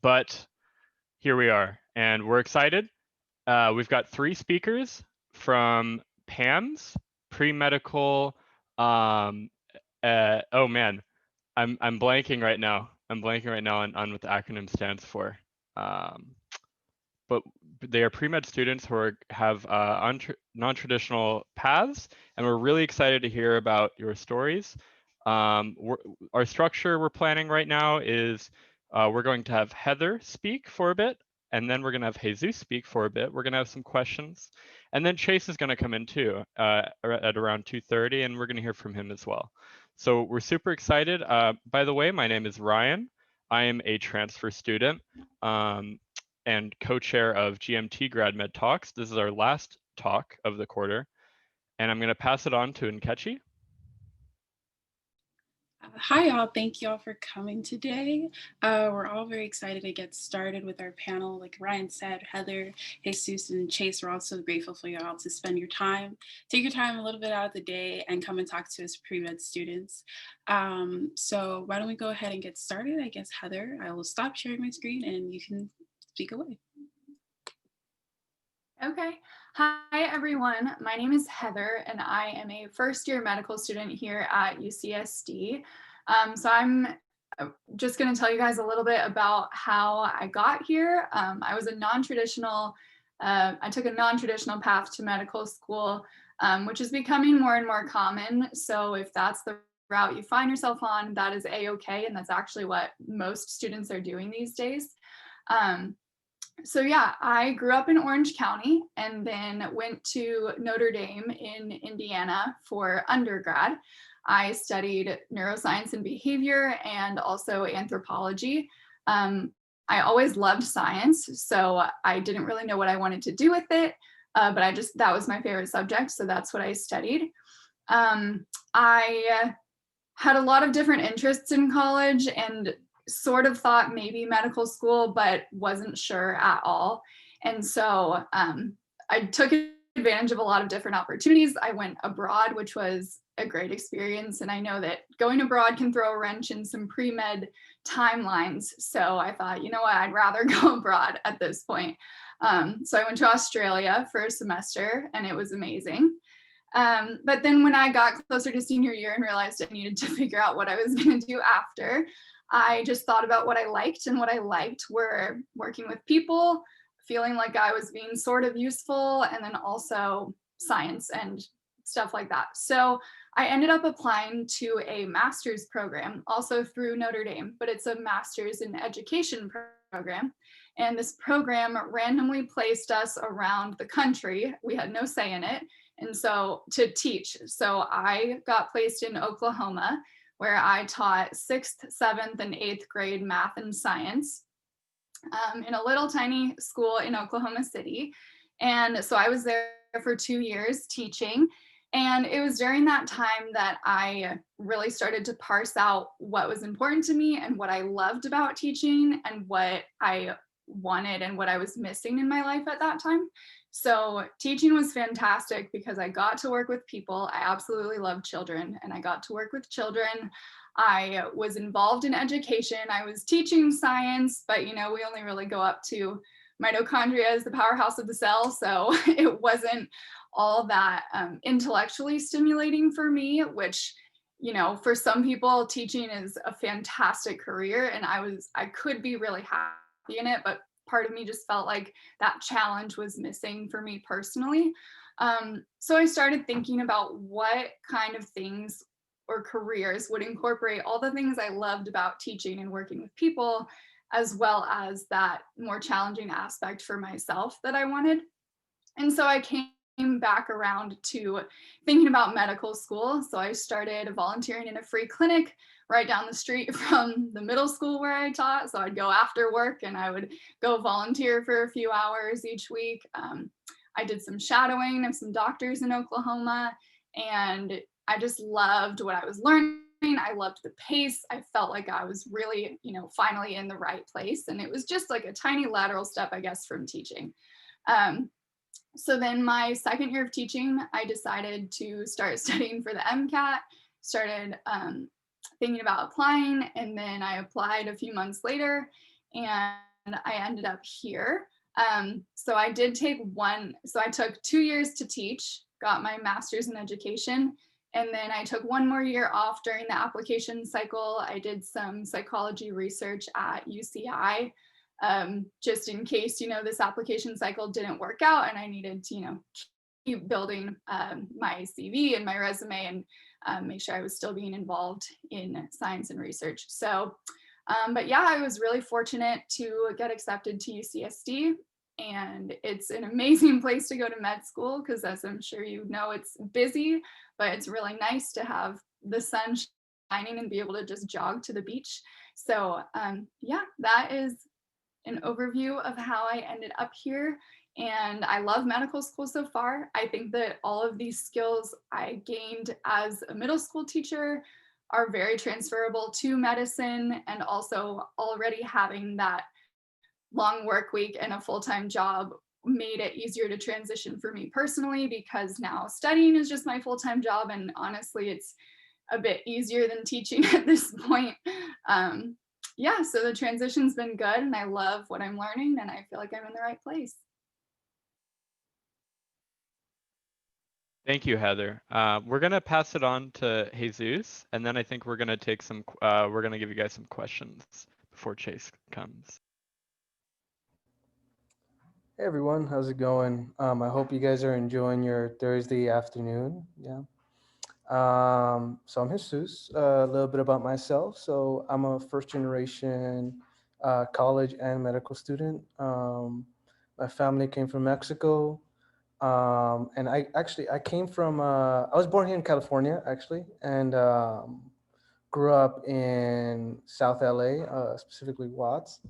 but here we are, and we're excited. We've got 3 speakers from PAMS, pre-medical. Oh man, I'm blanking right now. I'm blanking right now on what the acronym stands for. Um, but they are pre-med students who have non-traditional paths, and we're really excited to hear about your stories. Our structure we're planning right now is we're going to have Heather speak for a bit, and then we're going to have Jesus speak for a bit. We're going to have some questions, and then Chase is going to come in too at around 2:30, and we're going to hear from him as well. So we're super excited. By the way, my name is Ryan. I am a transfer student. And co-chair of GMT Grad Med Talks. This is our last talk of the quarter, and I'm going to pass it on to Nkechi. Hi, all. Thank you all for coming today. We're all very excited to get started with our panel. Like Ryan said, Heather, Jesus, and Chase, we're also grateful for you all to spend your time, take your time a little bit out of the day and come and talk to us pre-med students. So why don't we go ahead and get started? I guess, Heather, I will stop sharing my screen and you can speak away. Okay. Hi, everyone. My name is Heather, and I am a first-year medical student here at UCSD. So I'm just going to tell you guys a little bit about how I got here. I was a non-traditional, I took a non-traditional path to medical school, which is becoming more and more common. So if that's the route you find yourself on, that is a-okay, and that's actually what most students are doing these days. So yeah, I grew up in Orange County and then went to Notre Dame in Indiana for undergrad. I studied neuroscience and behavior and also anthropology. I always loved science, so I didn't really know what I wanted to do with it, but that was my favorite subject, so that's what I studied. I had a lot of different interests in college and sort of thought maybe medical school, but wasn't sure at all. And so I took advantage of a lot of different opportunities. I went abroad, which was a great experience. And I know that going abroad can throw a wrench in some pre-med timelines. So I thought, you know what, I'd rather go abroad at this point. So I went to Australia for a semester and it was amazing. But then when I got closer to senior year and realized I needed to figure out what I was going to do after, I just thought about what I liked, and what I liked were working with people, feeling like I was being sort of useful, and then also science and stuff like that. So I ended up applying to a master's program, also through Notre Dame, but it's a master's in education program. And this program randomly placed us around the country. We had no say in it. And so to teach. So I got placed in Oklahoma, where I taught 6th, 7th, and 8th grade math and science in a little tiny school in Oklahoma City. And so I was there for 2 years teaching. And it was during that time that I really started to parse out what was important to me and what I loved about teaching and what I wanted and what I was missing in my life at that time. So teaching was fantastic because I got to work with people. I absolutely love children, and I got to work with children. I was involved in education. I was teaching science, but we only really go up to mitochondria as the powerhouse of the cell. So it wasn't all that intellectually stimulating for me, which, for some people, teaching is a fantastic career, and I could be really happy in it, but part of me just felt like that challenge was missing for me personally. So I started thinking about what kind of things or careers would incorporate all the things I loved about teaching and working with people, as well as that more challenging aspect for myself that I wanted. And so I came back around to thinking about medical school. So I started volunteering in a free clinic right down the street from the middle school where I taught. So I'd go after work and I would go volunteer for a few hours each week. I did some shadowing of some doctors in Oklahoma, and I just loved what I was learning. I loved the pace. I felt like I was really, finally in the right place. And it was just like a tiny lateral step, I guess, from teaching. So then my second year of teaching, I decided to start studying for the MCAT, started thinking about applying, and then I applied a few months later and I ended up here. So I took 2 years to teach, got my master's in education, and then I took 1 more year off during the application cycle. I did some psychology research at UCI, just in case, this application cycle didn't work out and I needed to, keep building my CV and my resume and make sure I was still being involved in science and research. So, but yeah, I was really fortunate to get accepted to UCSD. And it's an amazing place to go to med school because, as I'm sure you know, it's busy, but it's really nice to have the sun shining and be able to just jog to the beach. So yeah, that is an overview of how I ended up here. And I love medical school so far. I think that all of these skills I gained as a middle school teacher are very transferable to medicine, and also already having that long work week and a full-time job made it easier to transition for me personally, because now studying is just my full-time job, and honestly it's a bit easier than teaching at this point. Yeah, so the transition's been good and I love what I'm learning and I feel like I'm in the right place. Thank you, Heather. We're gonna pass it on to Jesus, and then I think we're gonna take some. We're gonna give you guys some questions before Chase comes. Hey everyone, how's it going? I hope you guys are enjoying your Thursday afternoon. Yeah. So I'm Jesus. A little bit about myself. So I'm a first generation college and medical student. My family came from Mexico. And I came from, I was born here in California actually, and grew up in South LA, specifically Watts.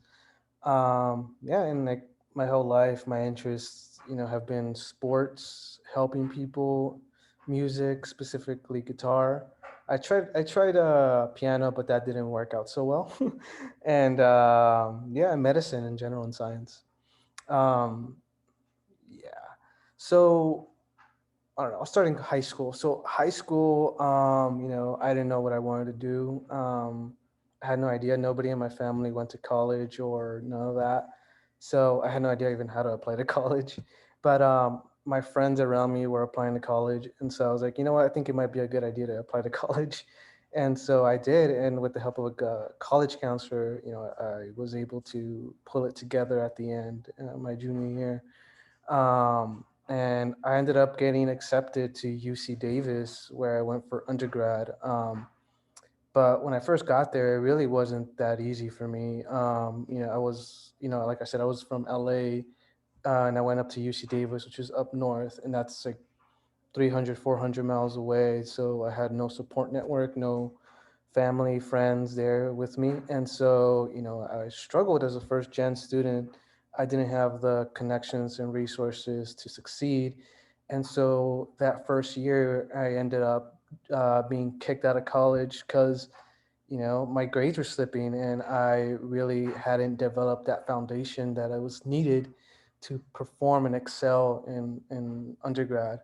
Yeah, and like my whole life, my interests, have been sports, helping people, music, specifically guitar. I tried piano, but that didn't work out so well. And yeah, medicine in general and science. Um, yeah. So I don't know. I was starting high school. So high school, I didn't know what I wanted to do. I had no idea. Nobody in my family went to college or none of that. So I had no idea even how to apply to college. But my friends around me were applying to college, and so I was like, you know what? I think it might be a good idea to apply to college. And so I did, and with the help of a college counselor, I was able to pull it together at the end, my junior year. And I ended up getting accepted to UC Davis, where I went for undergrad. But when I first got there, it really wasn't that easy for me. I was, like I said, I was from LA, and I went up to UC Davis, which is up north, and that's like 300, 400 miles away. So I had no support network, no family, friends there with me. And so, I struggled as a first gen student. I didn't have the connections and resources to succeed. And so that first year, I ended up being kicked out of college because, my grades were slipping and I really hadn't developed that foundation that I was needed to perform and excel in undergrad.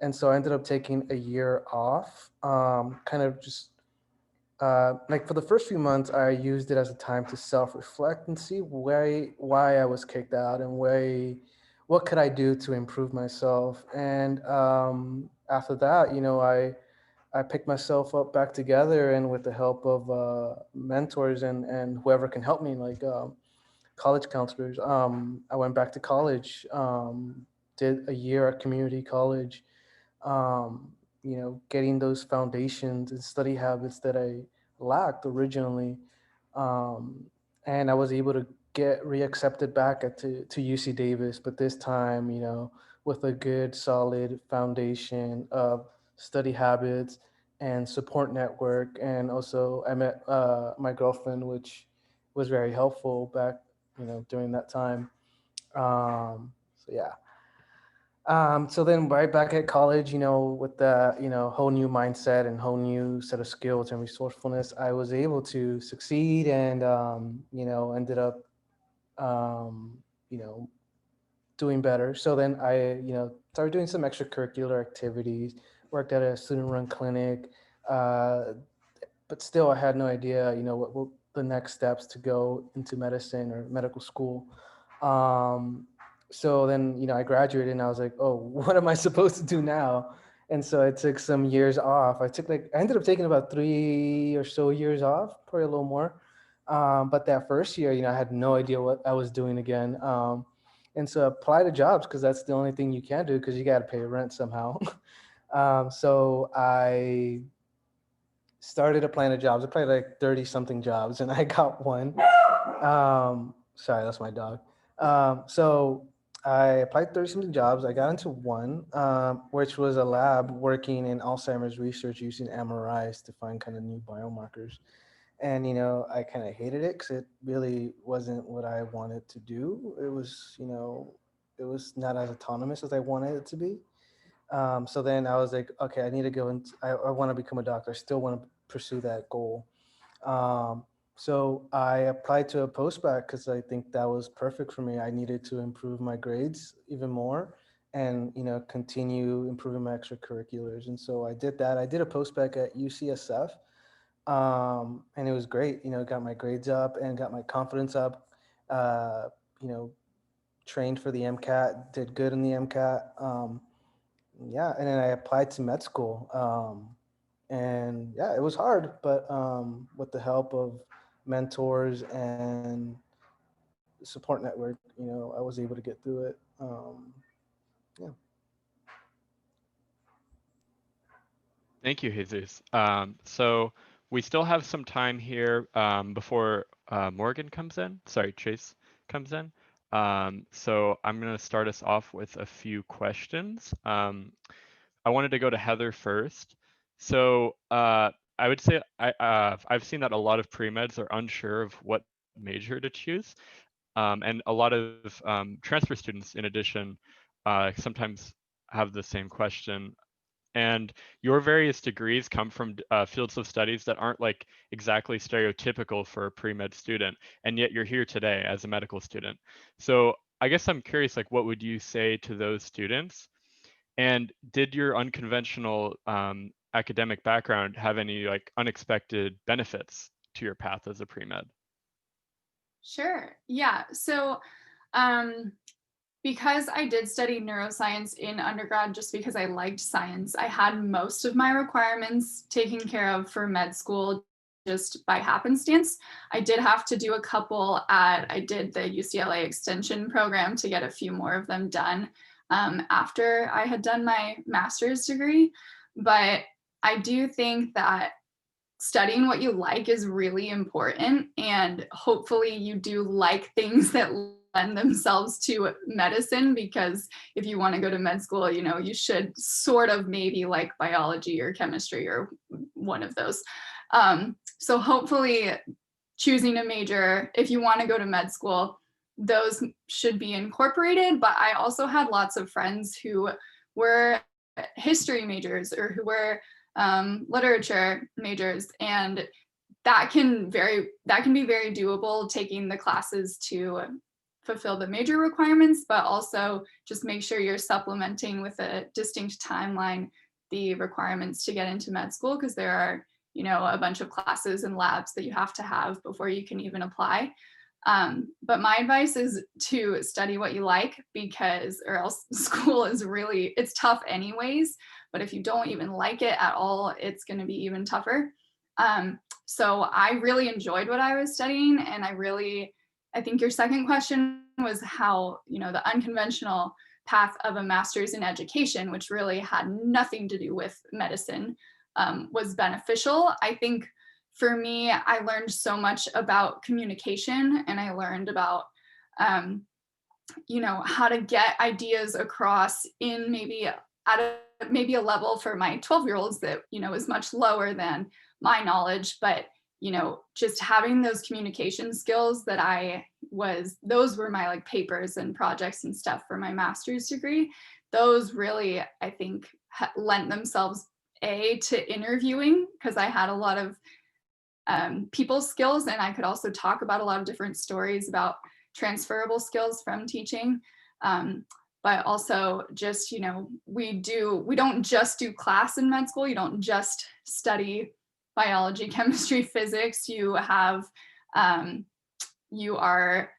And so I ended up taking a year off, kind of just like for the first few months, I used it as a time to self-reflect and see why I was kicked out and what could I do to improve myself. And after that, I picked myself up back together, and with the help of mentors and whoever can help me, like college counselors, I went back to college, did a year at community college, um, getting those foundations and study habits that I lacked originally. Um, and I was able to get reaccepted back to UC Davis, but this time, with a good, solid foundation of study habits and support network. And also, I met my girlfriend, which was very helpful back, during that time. So yeah. So then right back at college, with the, whole new mindset and whole new set of skills and resourcefulness, I was able to succeed and, ended up, um, you know, doing better. So then I, started doing some extracurricular activities, worked at a student run clinic, but still I had no idea, the next steps to go into medicine or medical school. So then, I graduated and I was like, oh, what am I supposed to do now? And so I took some years off. I ended up taking about 3 or so years off, probably a little more. But that first year, I had no idea what I was doing again. And so I applied to jobs because that's the only thing you can do because you got to pay rent somehow. So I started applying to jobs. I applied like 30 something jobs and I got one. Sorry, that's my dog. So I applied 30 something jobs. I got into one, which was a lab working in Alzheimer's research using MRIs to find kind of new biomarkers. And, I kind of hated it because it really wasn't what I wanted to do. It was, it was not as autonomous as I wanted it to be. So then I was like, okay, I need to go and I want to become a doctor. I still want to pursue that goal. So I applied to a postbac because I think that was perfect for me. I needed to improve my grades even more and, continue improving my extracurriculars. And so I did that. I did a postbac at UCSF. And it was great, got my grades up and got my confidence up, you know, trained for the MCAT, did good in the MCAT. Yeah, and then I applied to med school. And yeah, it was hard, but with the help of mentors and support network, I was able to get through it. Yeah. Thank you, Jesus. So we still have some time here before Morgan comes in. Sorry, Chase comes in. So I'm going to start us off with a few questions. I wanted to go to Heather first. So I would say I've seen that a lot of pre-meds are unsure of what major to choose. And a lot of transfer students, in addition, sometimes have the same question. And your various degrees come from fields of studies that aren't like exactly stereotypical for a pre-med student, and yet you're here today as a medical student. So I guess I'm curious, like, what would you say to those students? And did your unconventional academic background have any like unexpected benefits to your path as a pre-med? Sure. Yeah. So because I did study neuroscience in undergrad, just because I liked science, I had most of my requirements taken care of for med school just by happenstance. I did have to do a couple I did the UCLA extension program to get a few more of them done after I had done my master's degree. But I do think that studying what you like is really important, and hopefully you do like things that lend themselves to medicine, because if you want to go to med school, you should sort of maybe like biology or chemistry or one of those. So hopefully choosing a major, if you want to go to med school, those should be incorporated. But I also had lots of friends who were history majors or who were literature majors, and that can be very doable, taking the classes to fulfill the major requirements, but also just make sure you're supplementing with a distinct timeline the requirements to get into med school, because there are a bunch of classes and labs that you have to have before you can even apply. But my advice is to study what you like, because or else school is it's tough anyways, but if you don't even like it at all, it's going to be even tougher. So I really enjoyed what I was studying, and I think your second question was how, the unconventional path of a master's in education, which really had nothing to do with medicine, was beneficial. I think for me, I learned so much about communication, and I learned about, how to get ideas across in maybe a level for my 12-year-olds that, is much lower than my knowledge. But, just having those communication skills those were my like papers and projects and stuff for my master's degree. Those really, I think, lent themselves to interviewing, because I had a lot of people skills, and I could also talk about a lot of different stories about transferable skills from teaching. But also just, we don't just do class in med school. You don't just study biology, chemistry, physics. You have You are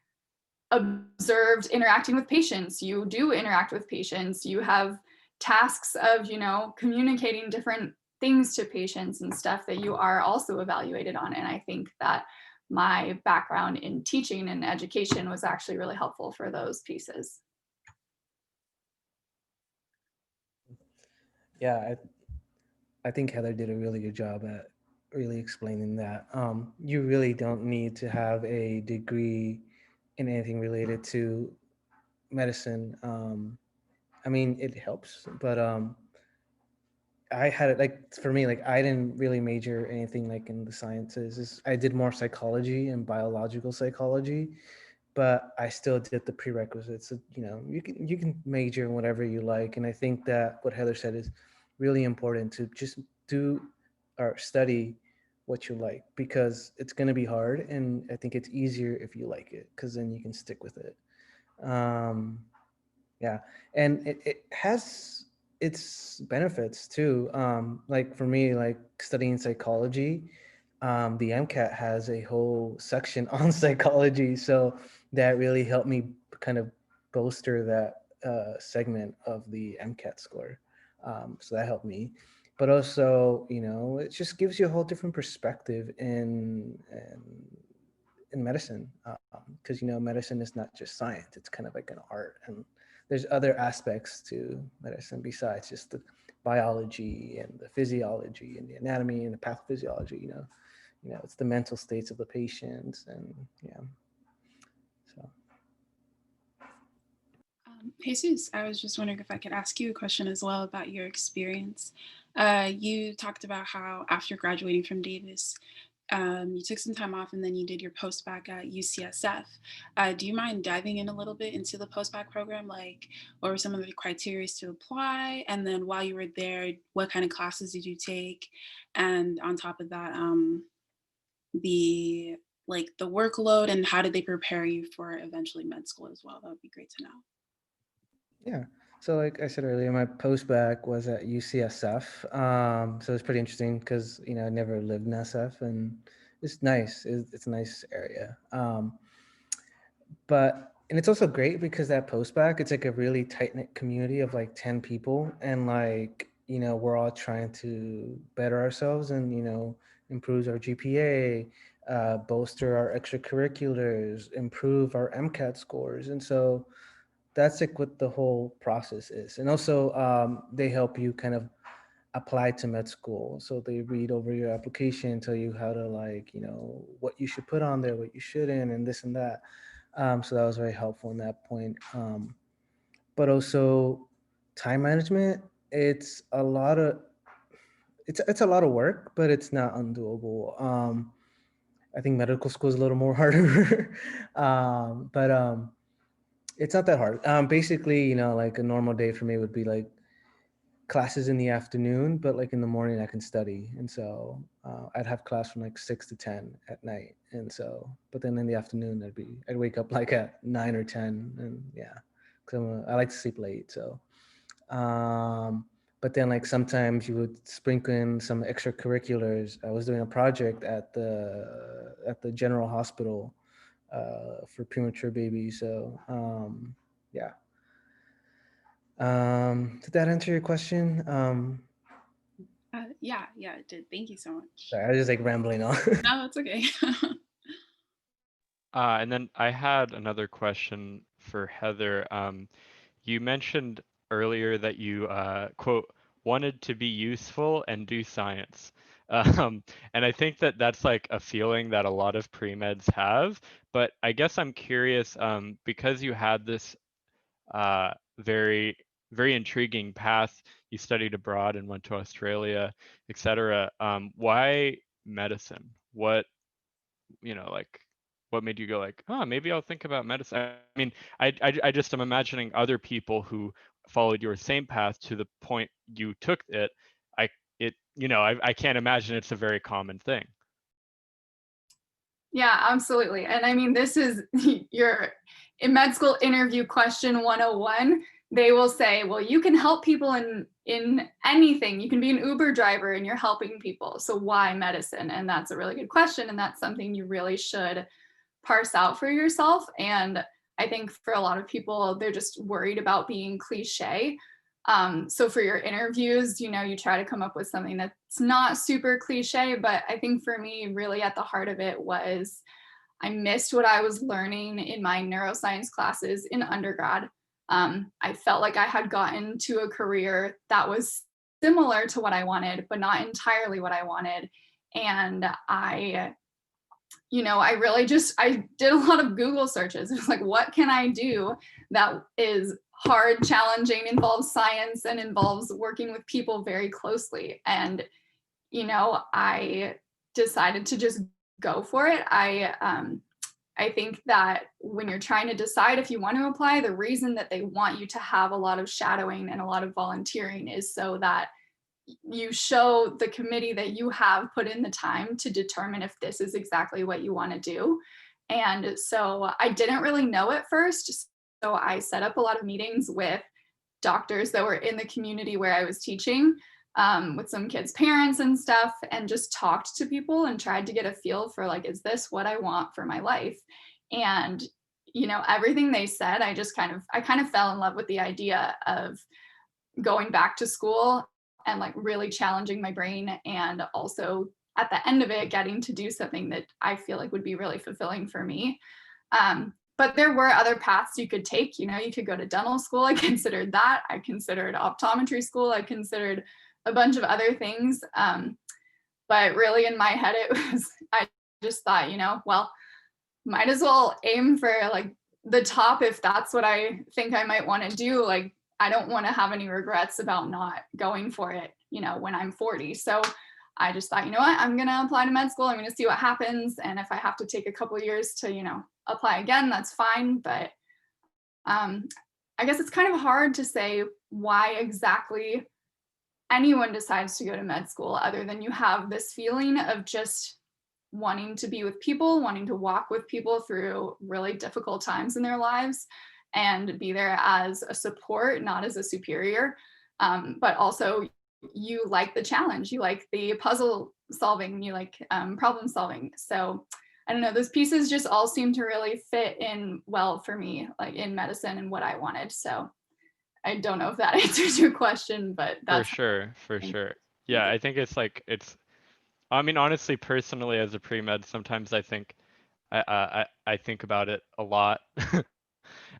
observed interacting with patients. You do interact with patients. You have tasks of, communicating different things to patients and stuff that you are also evaluated on. And I think that my background in teaching and education was actually really helpful for those pieces. Yeah, I think Heather did a really good job at really explaining that. You really don't need to have a degree in anything related to medicine. I mean, it helps, but I had it like, for me, like I didn't really major anything like in the sciences. I did more psychology and biological psychology, but I still did the prerequisites. So, you can major in whatever you like, and I think that what Heather said is really important, to just do or study what you like, because it's going to be hard, and I think it's easier if you like it, because then you can stick with it. Yeah, and it has its benefits too. Like for me, like studying psychology, the MCAT has a whole section on psychology, so that really helped me kind of bolster that segment of the MCAT score. So that helped me, but also, it just gives you a whole different perspective in medicine, because medicine is not just science, it's kind of like an art, and there's other aspects to medicine besides just the biology and the physiology and the anatomy and the pathophysiology. It's the mental states of the patients, and so Jesus, I was just wondering if I could ask you a question as well about your experience. You talked about how after graduating from Davis, you took some time off and then you did your post-bac at UCSF. Do you mind diving in a little bit into the post-bac program? Like, what were some of the criteria to apply? And then while you were there, what kind of classes did you take? And on top of that, the workload, and how did they prepare you for eventually med school as well? That would be great to know. yeah. So like I said earlier, my post-bac was at UCSF. So it's pretty interesting because, I never lived in SF, and it's nice. It's a nice area. And it's also great because that post-bac, it's like a really tight-knit community of like 10 people. And like, we're all trying to better ourselves and, improve our GPA, bolster our extracurriculars, improve our MCAT scores. And so that's like what the whole process is. And also they help you kind of apply to med school. So they read over your application, tell you how to what you should put on there, what you shouldn't, and this and that. So that was very helpful in that point. But also time management, it's a lot of work, but it's not undoable. I think medical school is a little more harder, but it's not that hard. Basically, like a normal day for me would be like classes in the afternoon, but like in the morning I can study. And so I'd have class from like 6 to 10 at night. And so, but then in the afternoon I'd wake up like at 9 or 10, and yeah, because I like to sleep late. So, but then like sometimes you would sprinkle in some extracurriculars. I was doing a project at the general hospital for premature babies. So yeah. Did that answer your question? Yeah, it did. Thank you so much. Sorry, I was just like rambling on. No, it's okay. And then I had another question for Heather. You mentioned earlier that you, quote, wanted to be useful and do science. And I think that that's like a feeling that a lot of pre-meds have, but I guess I'm curious, because you had this very, very intriguing path, you studied abroad and went to Australia, etc. Why medicine? What, like, what made you go like, oh, maybe I'll think about medicine? I mean, I just am imagining other people who followed your same path to the point you took it. I can't imagine it's a very common thing. Yeah, absolutely. And I mean, this is your in med school interview question 101. they will say, well, you can help people in anything. You can be an Uber driver and you're helping people. So why medicine? And that's a really good question. And that's something you really should parse out for yourself. And I think for a lot of people, they're just worried about being cliche. So for your interviews, you know, you try to come up with something that's not super cliche, but I think for me, really at the heart of it was I missed what I was learning in my neuroscience classes in undergrad. I felt like I had gotten to a career that was similar to what I wanted, but not entirely what I wanted. And I really I did a lot of Google searches. It was like, what can I do that is hard, challenging, involves science, and involves working with people very closely? And, I decided to just go for it. I think that when you're trying to decide if you want to apply, the reason that they want you to have a lot of shadowing and a lot of volunteering is so that you show the committee that you have put in the time to determine if this is exactly what you want to do. And so I didn't really know at first. So I set up a lot of meetings with doctors that were in the community where I was teaching, with some kids' parents and stuff, and just talked to people and tried to get a feel for like, is this what I want for my life? And, everything they said, I kind of fell in love with the idea of going back to school and like really challenging my brain, and also at the end of it getting to do something that I feel like would be really fulfilling for me. But there were other paths you could take. You could go to dental school. I considered that. I considered optometry school. I considered a bunch of other things. But really in my head, I just thought, well, might as well aim for like the top if that's what I think I might want to do. Like, I don't want to have any regrets about not going for it, when I'm 40. So I just thought, what, I'm going to apply to med school. I'm going to see what happens. And if I have to take a couple of years to, apply again, that's fine. But I guess it's kind of hard to say why exactly anyone decides to go to med school, other than you have this feeling of just wanting to be with people, wanting to walk with people through really difficult times in their lives, and be there as a support, not as a superior. But also you like the challenge, you like the puzzle solving, you like problem solving. So I don't know, those pieces just all seem to really fit in well for me, like in medicine and what I wanted. So I don't know if that answers your question, but that's for sure. Yeah, I think I mean, honestly, personally, as a pre-med, sometimes I think I think about it a lot.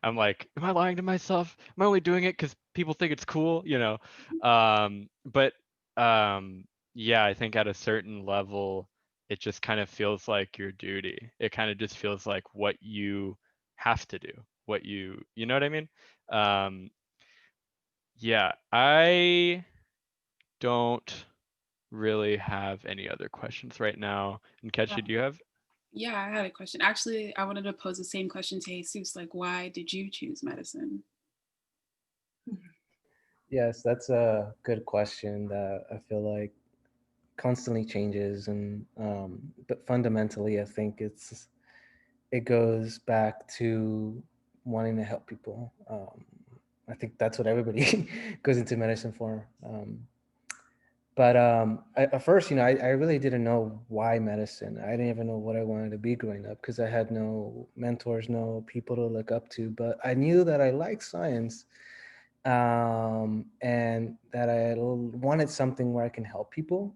I'm like, am I lying to myself? Am I only doing it because people think it's cool? But yeah, I think at a certain level, it just kind of feels like your duty. It kind of just feels like what you have to do, you know what I mean? Yeah, I don't really have any other questions right now. And Ketchy, do you have? Yeah, I had a question. Actually, I wanted to pose the same question to Jesus. Like, why did you choose medicine? Yes, that's a good question that I feel like constantly changes, and but fundamentally, I think it goes back to wanting to help people. I think that's what everybody goes into medicine for. But at first, I really didn't know why medicine. I didn't even know what I wanted to be growing up because I had no mentors, no people to look up to. But I knew that I liked science, and that I wanted something where I can help people.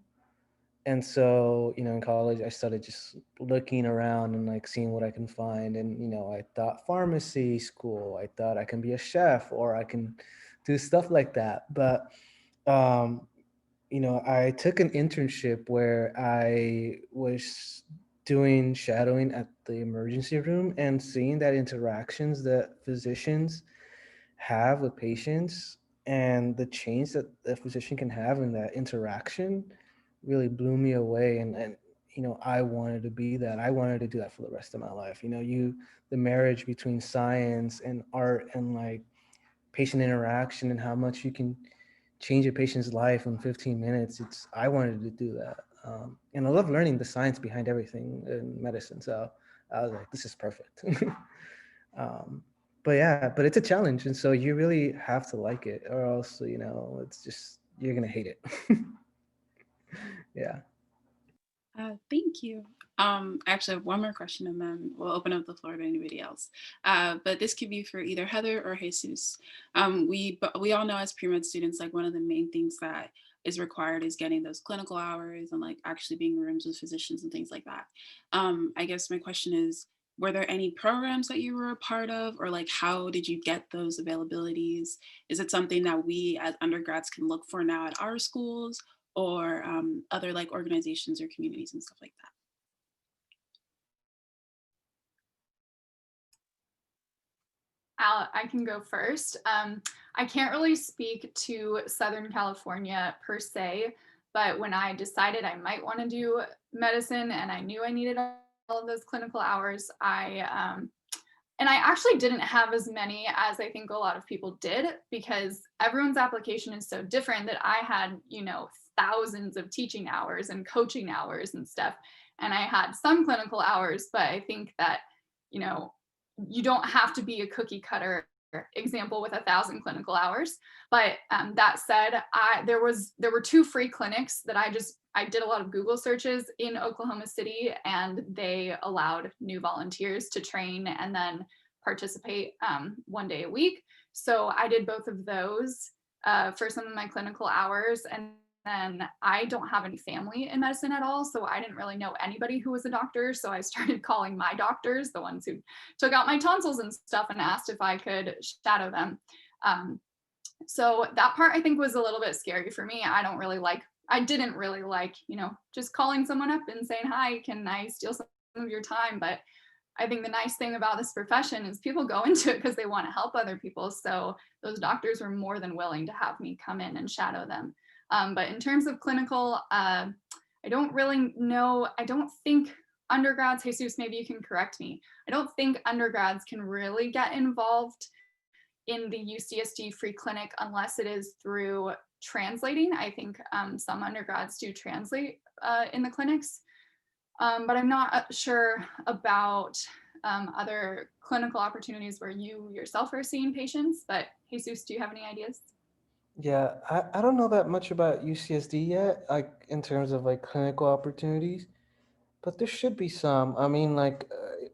And so, in college, I started just looking around and like seeing what I can find. And, I thought pharmacy school, I thought I can be a chef or I can do stuff like that. But, I took an internship where I was doing shadowing at the emergency room and seeing that interactions that physicians have with patients and the change that the physician can have in that interaction really blew me away. And I wanted to be that. I wanted to do that for the rest of my life. The marriage between science and art and like patient interaction and how much you can change a patient's life in 15 minutes. I wanted to do that. And I love learning the science behind everything in medicine. So I was like, this is perfect. But yeah, but it's a challenge, and so you really have to like it, or else it's just you're gonna hate it. Yeah. Thank you. I actually have one more question and then we'll open up the floor to anybody else. But this could be for either Heather or Jesus. We all know as pre-med students, like one of the main things that is required is getting those clinical hours and like actually being in rooms with physicians and things like that. I guess my question is, were there any programs that you were a part of, or like how did you get those availabilities? Is it something that we as undergrads can look for now at our schools, or other like organizations or communities and stuff like that? I can go first. I can't really speak to Southern California per se, but when I decided I might want to do medicine and I knew I needed all of those clinical hours, and I actually didn't have as many as I think a lot of people did, because everyone's application is so different that I had, thousands of teaching hours and coaching hours and stuff. And I had some clinical hours, but I think that, you know, you don't have to be a cookie cutter example with 1,000 clinical hours. But that said, there were 2 free clinics that I did a lot of Google searches in Oklahoma City, and they allowed new volunteers to train and then participate 1 day a week. So I did both of those for some of my clinical hours. And then I don't have any family in medicine at all, so I didn't really know anybody who was a doctor. So I started calling my doctors, the ones who took out my tonsils and stuff, and asked if I could shadow them. So that part I think was a little bit scary for me. I didn't really like, just calling someone up and saying, hi, can I steal some of your time? But I think the nice thing about this profession is people go into it because they want to help other people. So those doctors were more than willing to have me come in and shadow them. But in terms of clinical, I don't really know. I don't think undergrads, Jesus, maybe you can correct me. I don't think undergrads can really get involved in the UCSD free clinic unless it is through translating. I think some undergrads do translate in the clinics, but I'm not sure about other clinical opportunities where you yourself are seeing patients. But Jesus, do you have any ideas? Yeah, I don't know that much about UCSD yet, like in terms of like clinical opportunities, but there should be some. I mean, like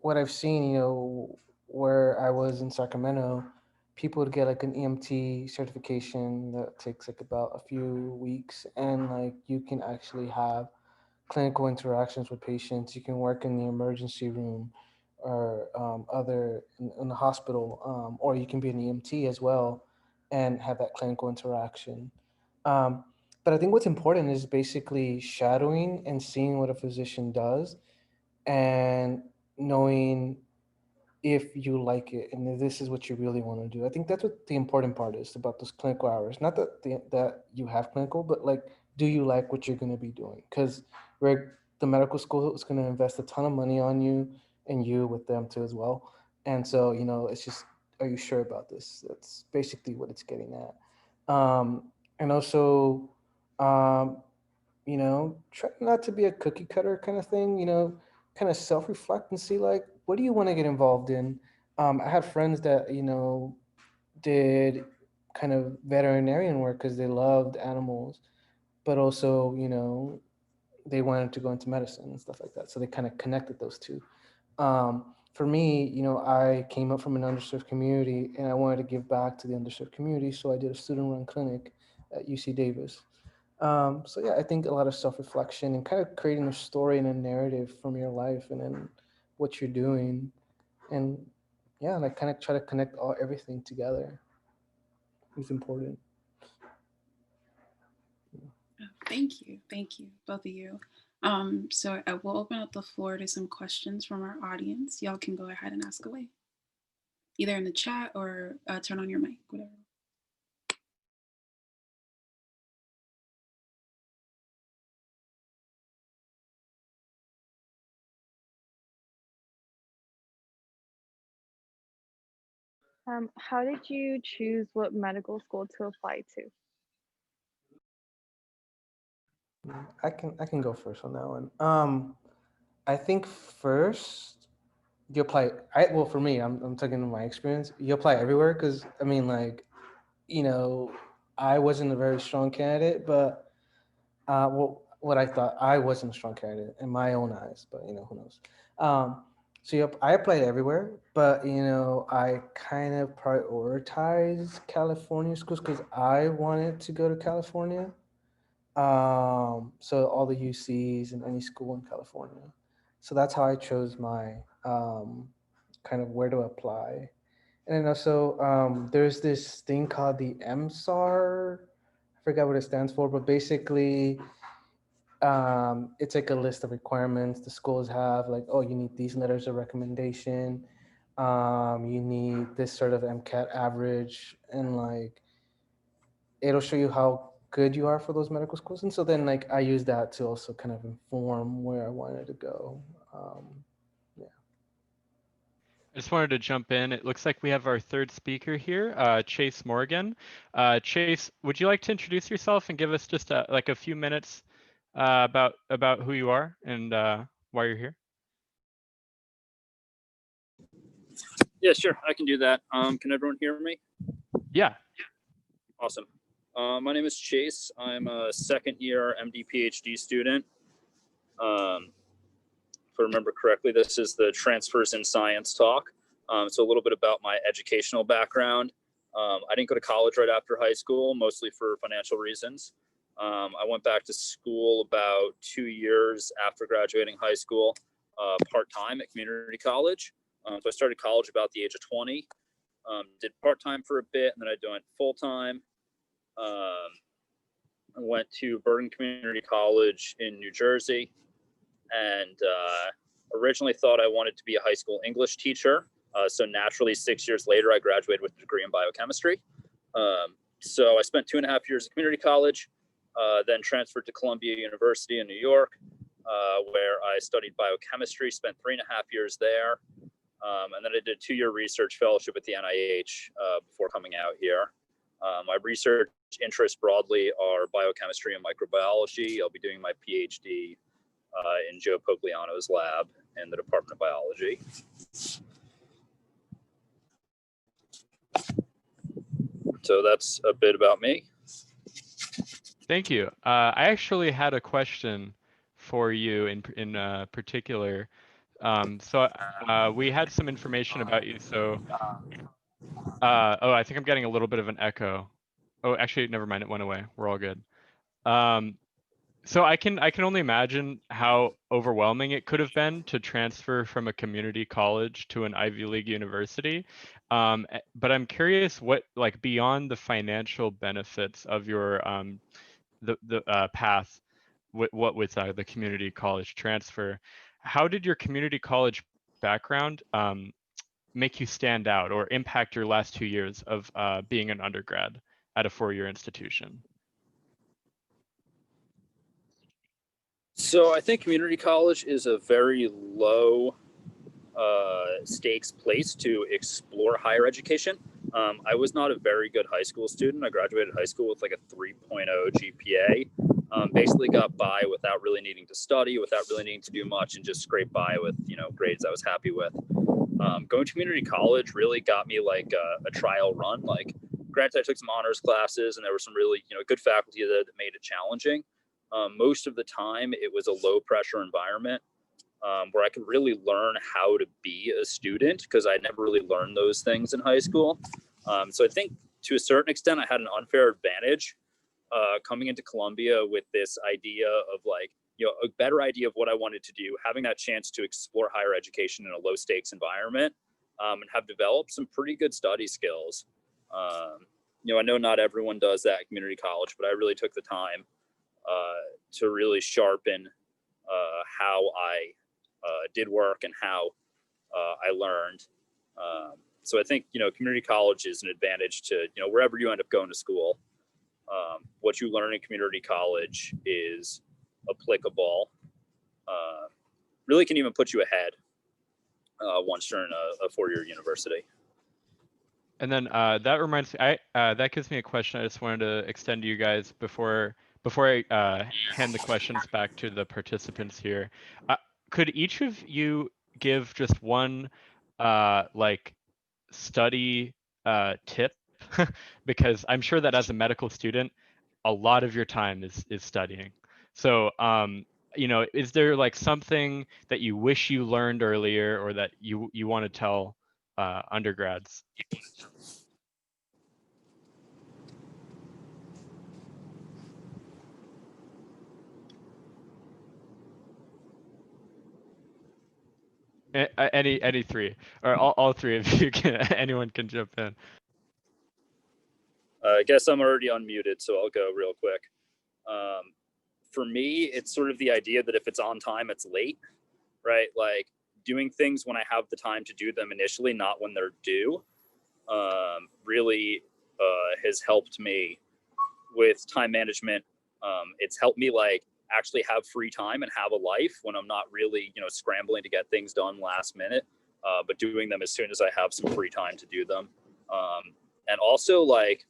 what I've seen, where I was in Sacramento, people would get like an EMT certification that takes like about a few weeks, and like you can actually have clinical interactions with patients. You can work in the emergency room or other in the hospital, or you can be an EMT as well and have that clinical interaction. Um, but I think what's important is basically shadowing and seeing what a physician does and knowing if you like it and if this is what you really want to do. I think that's what the important part is about those clinical hours. Not that you have clinical, but like, do you like what you're going to be doing? Because the medical school is going to invest a ton of money on you and you with them too as well. And so, it's just, are you sure about this? That's basically what it's getting at. And also, um, try not to be a cookie cutter kind of thing, kind of self reflect and see like, what do you want to get involved in? I had friends that, did kind of veterinarian work because they loved animals, but also, they wanted to go into medicine and stuff like that. So they kind of connected those two. For me, I came up from an underserved community and I wanted to give back to the underserved community. So I did a student run clinic at UC Davis. So yeah, I think a lot of self-reflection and kind of creating a story and a narrative from your life and then what you're doing. And yeah, like kind of try to connect everything together is important. Thank you, both of you. So I will open up the floor to some questions from our audience. Y'all can go ahead and ask away, either in the chat or turn on your mic, whatever. How did you choose what medical school to apply to? I can go first on that one. I think first you apply. Well, for me, I'm talking to my experience. You apply everywhere because I mean, like, I wasn't a very strong candidate, but what I thought I wasn't a strong candidate in my own eyes, but who knows. So I applied everywhere, but I kind of prioritized California schools because I wanted to go to California. So all the UCs and any school in California. So that's how I chose my kind of where to apply. And then also, there's this thing called the MSAR. I forgot what it stands for, but basically, it's like a list of requirements the schools have. Like, oh, you need these letters of recommendation. You need this sort of MCAT average, and like, it'll show you how good you are for those medical schools. And so then, like, I use that to also kind of inform where I wanted to go. Yeah. I just wanted to jump in. It looks like we have our third speaker here, Chase Morgan. Chase, would you like to introduce yourself and give us just like a few minutes about who you are and why you're here? Yeah, sure, I can do that. Can everyone hear me? Yeah. Awesome. My name is Chase. I'm a second year MD PhD student. If I remember correctly, this is the Transfers in Science talk. So a little bit about my educational background. I didn't go to college right after high school, mostly for financial reasons. I went back to school about 2 years after graduating high school, part-time at community college. So I started college about the age of 20, did part-time for a bit, and then I went full-time. I went to Bergen Community College in New Jersey, and originally thought I wanted to be a high school English teacher. So naturally, 6 years later, I graduated with a degree in biochemistry. So I spent 2.5 years at community college, then transferred to Columbia University in New York, where I studied biochemistry, spent 3.5 years there. And then I did a 2-year research fellowship at the NIH before coming out here. My research interests broadly are biochemistry and microbiology. I'll be doing my PhD in Joe Pogliano's lab in the Department of Biology. So that's a bit about me. Thank you. I actually had a question for you in particular. So we had some information about you. So, oh, I think I'm getting a little bit of an echo. Oh, actually, never mind. It went away. We're all good. So I can only imagine how overwhelming it could have been to transfer from a community college to an Ivy League university. But I'm curious what, like, beyond the financial benefits of your the path, what with the community college transfer, how did your community college background make you stand out or impact your last 2 years of being an undergrad at a 4-year institution? So I think community college is a very low stakes place to explore higher education. I was not a very good high school student. I graduated high school with like a 3.0 GPA. Basically got by without really needing to study, without really needing to do much, and just scrape by with grades I was happy with. Going to community college really got me like a trial run. Like, granted, I took some honors classes, and there were some really good faculty that made it challenging. Most of the time, it was a low pressure environment where I could really learn how to be a student, because I never really learned those things in high school. So I think to a certain extent, I had an unfair advantage coming into Columbia with this idea of like, a better idea of what I wanted to do, having that chance to explore higher education in a low stakes environment, and have developed some pretty good study skills. I know not everyone does that at community college, but I really took the time to really sharpen how I did work and how I learned. So I think, community college is an advantage to, wherever you end up going to school. What you learn in community college is applicable, really can even put you ahead once you're in a 4-year university. And then that reminds me, that gives me a question I just wanted to extend to you guys before I hand the questions back to the participants here. Could each of you give just one like study tip, because I'm sure that as a medical student, a lot of your time is studying. So you know, is there like something that you wish you learned earlier, or that you want to tell undergrads? Any three, or all three of you can, anyone can jump in. I guess I'm already unmuted, so I'll go real quick. For me, it's sort of the idea that if it's on time, it's late, right? Like doing things when I have the time to do them initially, not when they're due, really has helped me with time management. It's helped me like actually have free time and have a life when I'm not really, you know, scrambling to get things done last minute, but doing them as soon as I have some free time to do them. And also, like,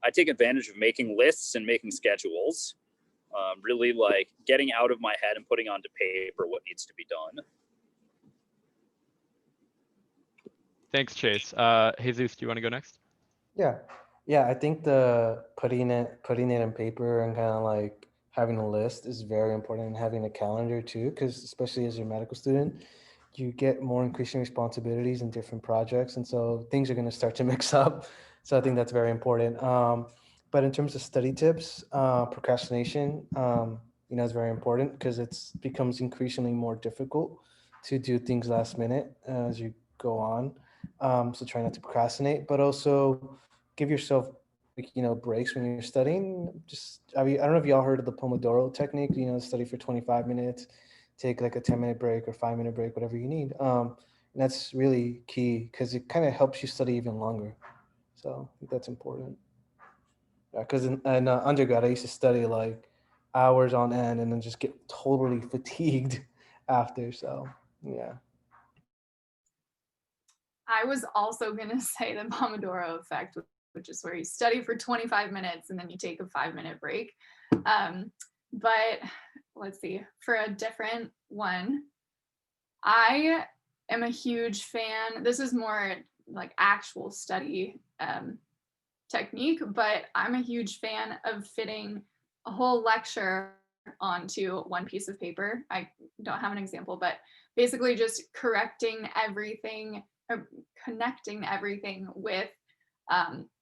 I take advantage of making lists and making schedules, really like getting out of my head and putting onto paper what needs to be done. Thanks, Chase. Jesus, do you want to go next? Yeah. Yeah, I think the putting it in paper and kind of like having a list is very important, and having a calendar too, because especially as a medical student, you get more increasing responsibilities and different projects, and so things are going to start to mix up. So I think that's very important. But in terms of study tips, procrastination, you know, is very important because it's becomes increasingly more difficult to do things last minute as you go on. So try not to procrastinate, but also give yourself, like, you know, breaks when you're studying. Just, I mean, I don't know if y'all heard of the Pomodoro technique, you know, study for 25 minutes, take like a 10-minute break or 5-minute break, whatever you need. And that's really key because it kind of helps you study even longer. So I think that's important. Because in undergrad, I used to study like hours on end and then just get totally fatigued after. So yeah. I was also going to say the Pomodoro Effect, which is where you study for 25 minutes and then you take a 5-minute break. But let's see, for a different one, I am a huge fan. This is more like actual study technique, but I'm a huge fan of fitting a whole lecture onto one piece of paper. I don't have an example, but basically just correcting everything, or connecting everything with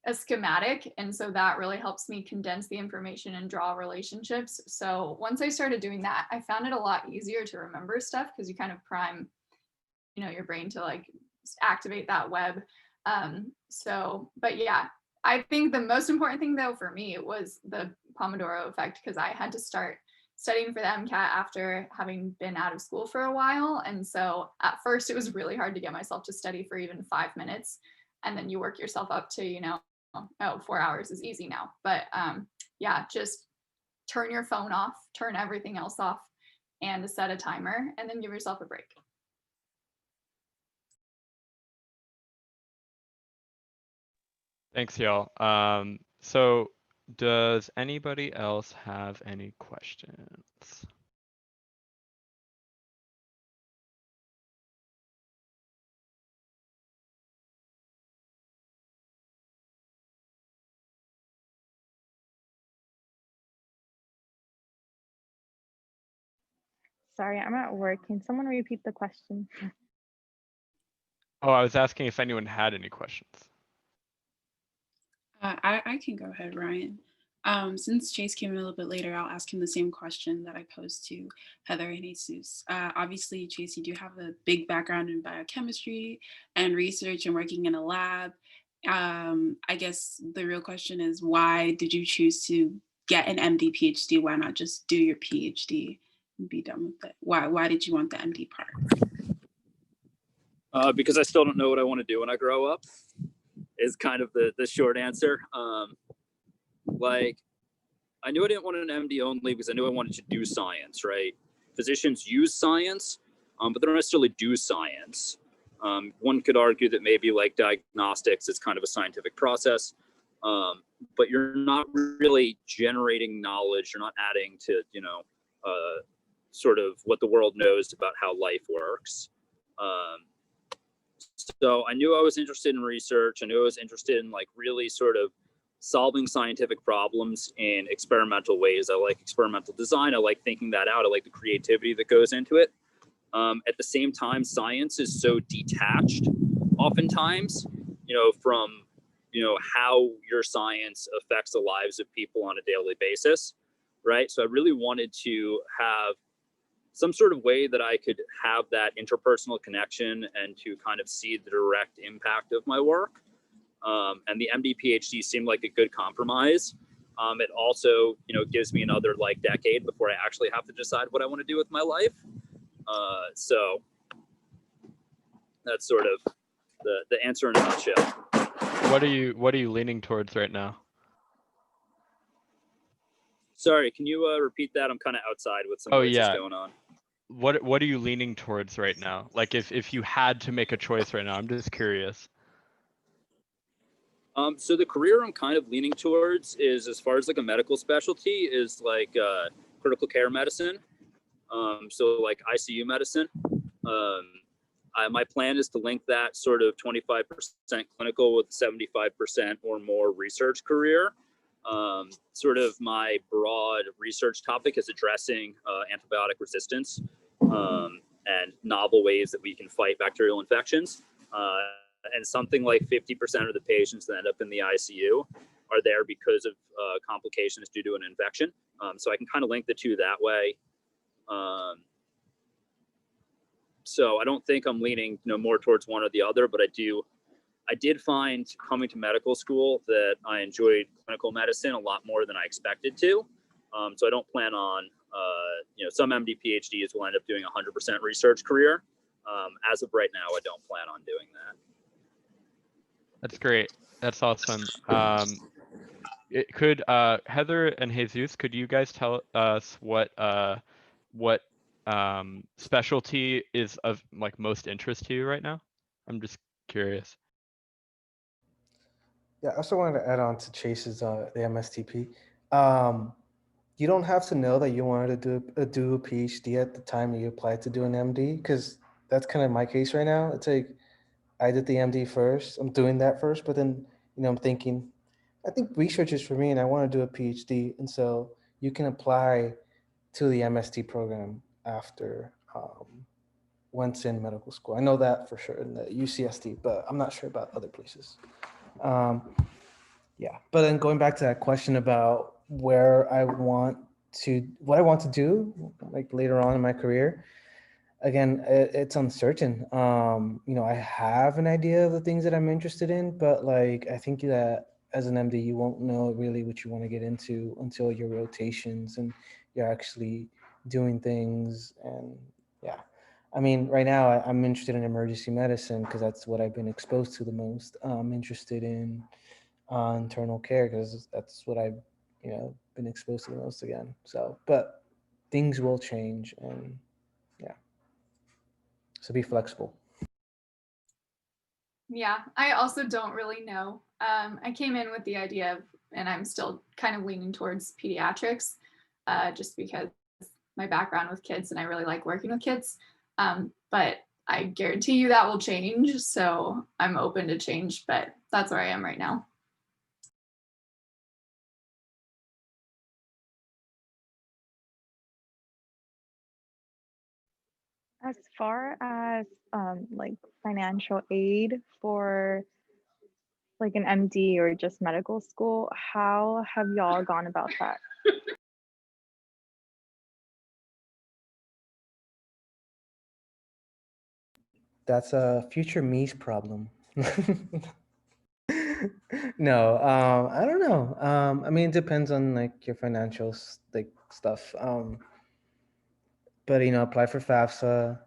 a schematic. And so that really helps me condense the information and draw relationships. So once I started doing that, I found it a lot easier to remember stuff because you kind of prime, you know, your brain to like activate that web. But yeah, I think the most important thing though for me was the Pomodoro Effect, because I had to start studying for the MCAT after having been out of school for a while. And so at first it was really hard to get myself to study for even 5 minutes. And then you work yourself up to, you know, 4 hours is easy now. But yeah, just turn your phone off, turn everything else off, and set a timer, and then give yourself a break. Thanks, y'all. So does anybody else have any questions? Sorry, I'm at work. Can someone repeat the question? Oh, I was asking if anyone had any questions. I can go ahead, Ryan. Since Chase came in a little bit later, I'll ask him the same question that I posed to Heather and Jesus. Obviously, Chase, you do have a big background in biochemistry and research and working in a lab. I guess the real question is, why did you choose to get an MD PhD? Why not just do your PhD and be done with it? Why did you want the MD part? Because I still don't know what I want to do when I grow up, is kind of the short answer. Like, I knew I didn't want an MD only because I knew I wanted to do science, right? Physicians use science, but they don't necessarily do science. One could argue that maybe like diagnostics is kind of a scientific process, but you're not really generating knowledge. You're not adding to, you know, sort of what the world knows about how life works. So I knew I was interested in research. I knew I was interested in like really sort of solving scientific problems in experimental ways. I like experimental design. I like thinking that out. I like the creativity that goes into it. At the same time, science is so detached oftentimes, from, how your science affects the lives of people on a daily basis, right? So I really wanted to have some sort of way that I could have that interpersonal connection and to kind of see the direct impact of my work. And the MD PhD seemed like a good compromise. It also, gives me another like decade before I actually have to decide what I want to do with my life. So that's sort of the answer in a nutshell. What are you leaning towards right now? Sorry, can you repeat that? I'm kind of outside with some noises going on. What are you leaning towards right now? Like if you had to make a choice right now, I'm just curious. So the career I'm kind of leaning towards is, as far as like a medical specialty, is like critical care medicine. So like ICU medicine. My plan is to link that sort of 25% clinical with 75% or more research career. Sort of my broad research topic is addressing antibiotic resistance and novel ways that we can fight bacterial infections. And something like 50% of the patients that end up in the ICU are there because of complications due to an infection. So I can kind of link the two that way. So I don't think I'm leaning, more towards one or the other, but I did find coming to medical school that I enjoyed clinical medicine a lot more than I expected to. So I don't plan on, some MD PhDs will end up doing 100% research career. As of right now, I don't plan on doing that. That's great. That's awesome. Could Heather and Jesus, could you guys tell us what specialty is of like most interest to you right now? I'm just curious. Yeah, I also wanted to add on to Chase's the MSTP. You don't have to know that you wanted to do a PhD at the time you applied to do an MD, because that's kind of my case right now. It's like I did the MD first. I'm doing that first, but then I'm thinking, I think research is for me, and I want to do a PhD. And so you can apply to the MST program after once in medical school. I know that for sure in the UCSD, but I'm not sure about other places. Yeah, but then going back to that question about what I want to do like later on in my career, again, it's uncertain. I have an idea of the things that I'm interested in, but like I think that as an MD, you won't know really what you want to get into until your rotations and you're actually doing things. And yeah, I mean, right now I'm interested in emergency medicine because that's what I've been exposed to the most. I'm interested in internal care because that's what I've been exposed to the most again. So, but things will change, and yeah, so be flexible. Yeah, I also don't really know. I came in with the idea of, and I'm still kind of leaning towards pediatrics, just because my background with kids and I really like working with kids. But I guarantee you that will change. So I'm open to change, but that's where I am right now. As far as like financial aid for like an MD or just medical school, how have y'all gone about that? That's a future me's problem. No, I don't know. I mean, it depends on like your financial like stuff. But apply for FAFSA.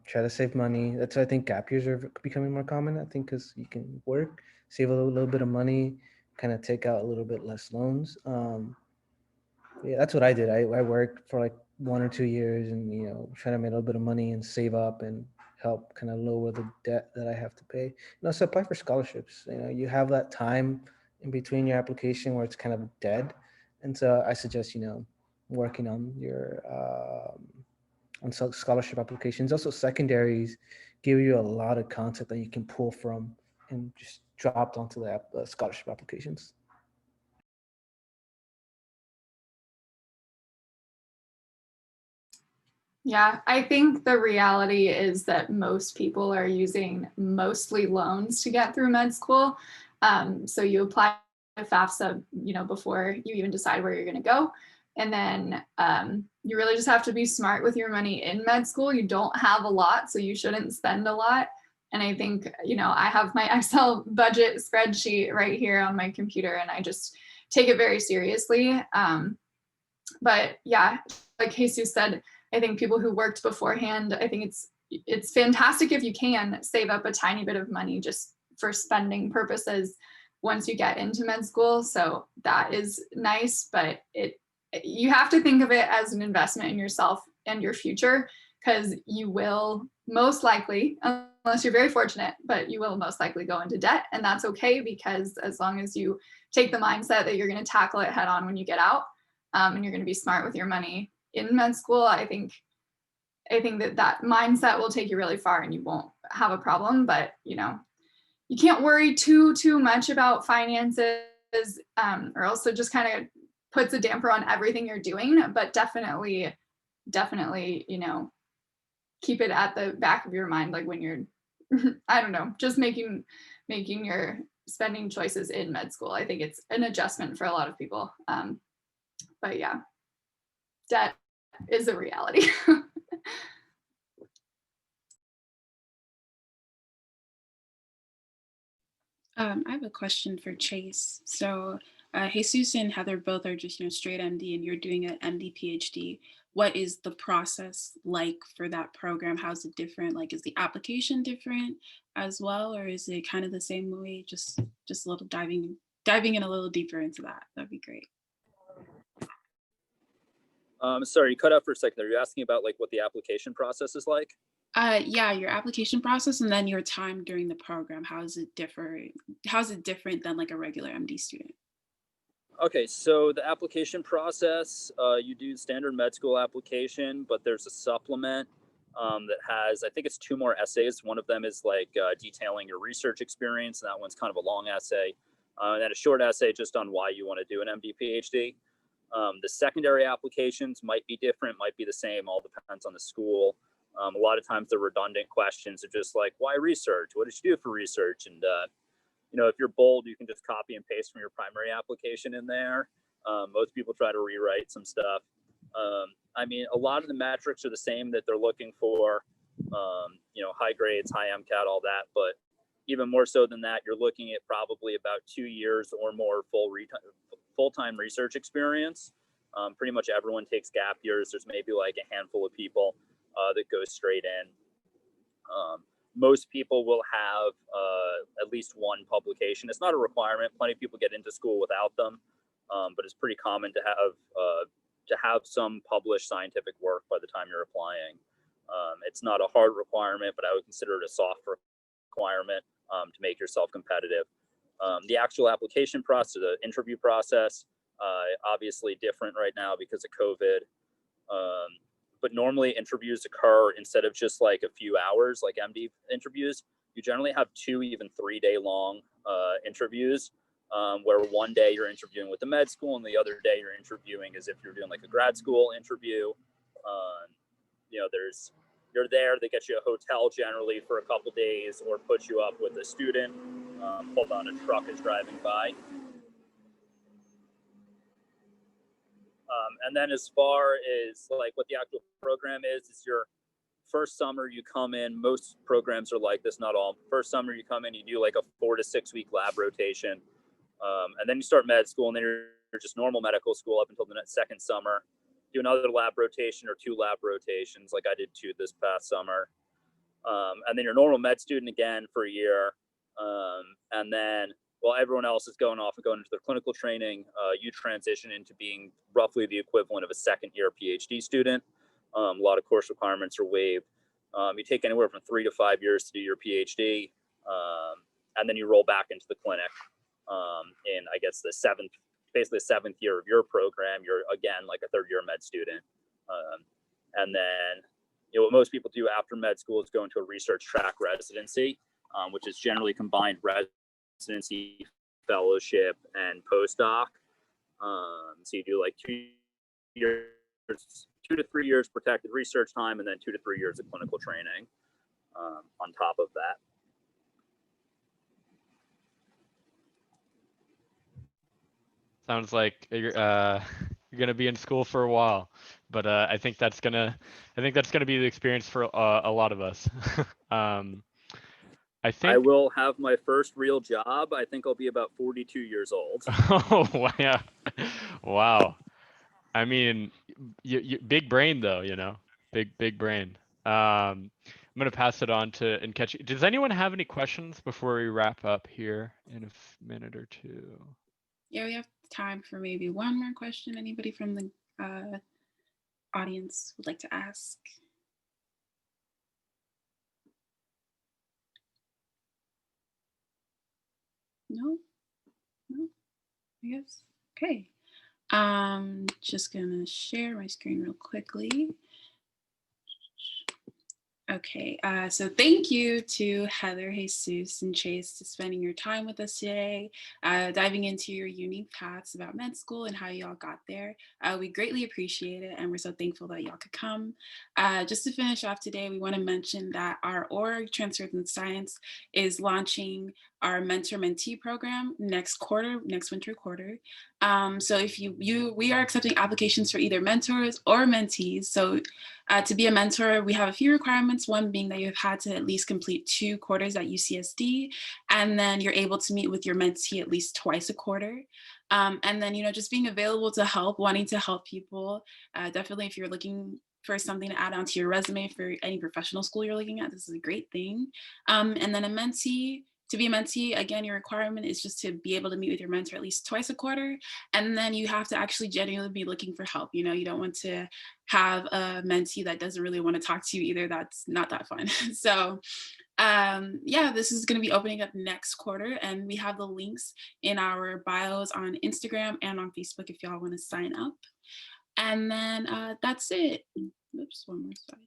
Try to save money. That's why I think gap years are becoming more common. I think because you can work, save a little bit of money, kind of take out a little bit less loans. Yeah, that's what I did. I worked for like 1 or 2 years and try to make a little bit of money and save up and help kind of lower the debt that I have to pay. And also apply for scholarships. You have that time in between your application where it's kind of dead, and so I suggest working on your on scholarship applications. Also secondaries, give you a lot of content that you can pull from and just dropped onto the scholarship applications. Yeah, I think the reality is that most people are using mostly loans to get through med school. So you apply to FAFSA, before you even decide where you're going to go. And then you really just have to be smart with your money in med school. You don't have a lot, so you shouldn't spend a lot. And I think, I have my Excel budget spreadsheet right here on my computer, and I just take it very seriously. But yeah, like Jesus said, I think people who worked beforehand, I think it's fantastic if you can save up a tiny bit of money just for spending purposes once you get into med school. So that is nice, but you have to think of it as an investment in yourself and your future, because you will most likely, unless you're very fortunate, but you will most likely go into debt, and that's okay, because as long as you take the mindset that you're going to tackle it head on when you get out, and you're going to be smart with your money in med school, I think that mindset will take you really far and you won't have a problem. But you can't worry too much about finances, or else it just kind of puts a damper on everything you're doing. But definitely keep it at the back of your mind, like when you're I don't know, just making your spending choices in med school. I think it's an adjustment for a lot of people. But yeah, debt is a reality. I have a question for Chase. So Jesus and Heather both are just straight MD, and you're doing an MD PhD. What is the process like for that program? How's it different? Like, is the application different as well, or is it kind of the same way? Just a little diving in a little deeper into that. That'd be great. Sorry, you cut out for a second. Are you asking about like what the application process is like? Yeah, your application process, and then your time during the program. How is it different than like a regular MD student? Okay, so the application process, you do standard med school application, but there's a supplement that has, I think it's 2 more essays. One of them is like detailing your research experience, and that one's kind of a long essay. And then a short essay just on why you want to do an MD PhD. The secondary applications might be different, might be the same, all depends on the school. A lot of times the redundant questions are just like, why research? What did you do for research? And if you're bold, you can just copy and paste from your primary application in there. Most people try to rewrite some stuff. I mean, a lot of the metrics are the same that they're looking for, high grades, high MCAT, all that. But even more so than that, you're looking at probably about 2 years or more full-time research experience. Pretty much everyone takes gap years. There's maybe like a handful of people that go straight in. Most people will have at least one publication. It's not a requirement. Plenty of people get into school without them, but it's pretty common to have some published scientific work by the time you're applying. It's not a hard requirement, but I would consider it a soft requirement to make yourself competitive. The actual application process, the interview process, obviously different right now because of COVID. But normally interviews occur instead of just like a few hours, like MD interviews. You generally have 2, even 3-day long interviews, where one day you're interviewing with the med school and the other day you're interviewing as if you're doing like a grad school interview. You're there, they get you a hotel generally for a couple days or put you up with a student. Hold on, a truck is driving by. And then as far as like what the actual program is your first summer you come in, most programs are like this, not all. First summer you come in, you do like a 4 to 6 week lab rotation. And then you start med school, and then you're just normal medical school up until the second summer. Do another lab rotation or 2 lab rotations, like I did 2 this past summer. And then you're normal med student again for a year. And then while everyone else is going off and going into their clinical training, you transition into being roughly the equivalent of a second-year PhD student. A lot of course requirements are waived. You take anywhere from 3 to 5 years to do your PhD, and then you roll back into the clinic in, I guess, the 7th year of your program. You're, again, like a third-year med student. And then what most people do after med school is go into a research track residency, which is generally combined residency, fellowship, and postdoc. So you do like 2 to 3 years protected research time, and then 2 to 3 years of clinical training on top of that. Sounds like you're gonna be in school for a while, but I think that's gonna be the experience for a lot of us. I think I will have my first real job. I think I'll be about 42 years old. Oh yeah, wow. I mean, you big brain though, big brain. I'm gonna pass it on to Nkechi. Does anyone have any questions before we wrap up here in a minute or two? Yeah, we have time for maybe one more question. Anybody from the audience would like to ask? No? No? I guess. Okay. Just gonna share my screen real quickly. Okay, so thank you to Heather, Jesus, and Chase for spending your time with us today, diving into your unique paths about med school and how y'all got there. We greatly appreciate it, and we're so thankful that y'all could come. Just to finish off today, we want to mention that our org, Transferred in Science, is launching our mentor-mentee program next winter quarter. So if we are accepting applications for either mentors or mentees. So to be a mentor, we have a few requirements, one being that you've had to at least complete 2 quarters at UCSD, and then you're able to meet with your mentee at least twice a quarter. And then, just being available to help, wanting to help people. Definitely if you're looking for something to add onto your resume for any professional school you're looking at, this is a great thing. And then a mentee. To be a mentee, again, your requirement is just to be able to meet with your mentor at least twice a quarter. And then you have to actually genuinely be looking for help. You don't want to have a mentee that doesn't really want to talk to you either. That's not that fun. So yeah, this is going to be opening up next quarter, and we have the links in our bios on Instagram and on Facebook if y'all want to sign up. And then that's it. Oops, one more slide.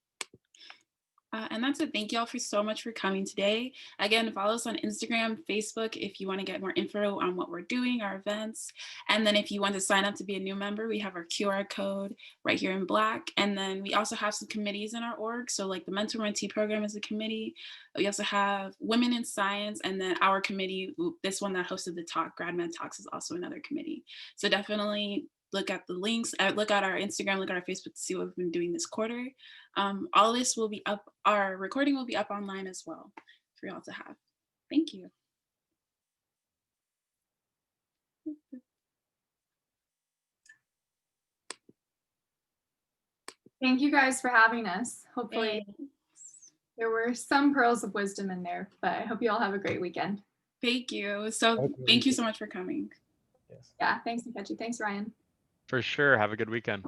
And that's it. Thank you all so much for coming today. Again, follow us on Instagram, Facebook, if you want to get more info on what we're doing, our events. And then if you want to sign up to be a new member, we have our QR code right here in black. And then we also have some committees in our org. So like the Mentor Mentee program is a committee. We also have Women in Science, and then our committee, this one that hosted the talk, Grad Med Talks, is also another committee. So definitely look at the links, look at our Instagram, look at our Facebook to see what we've been doing this quarter. All this will be up, our recording will be up online as well for y'all to have. Thank you. Thank you guys for having us. Hopefully there were some pearls of wisdom in there, but I hope you all have a great weekend. Thank you. So thank you so much for coming. Yes. Yeah, thanks, Nkechi. Thanks, Ryan. For sure. Have a good weekend.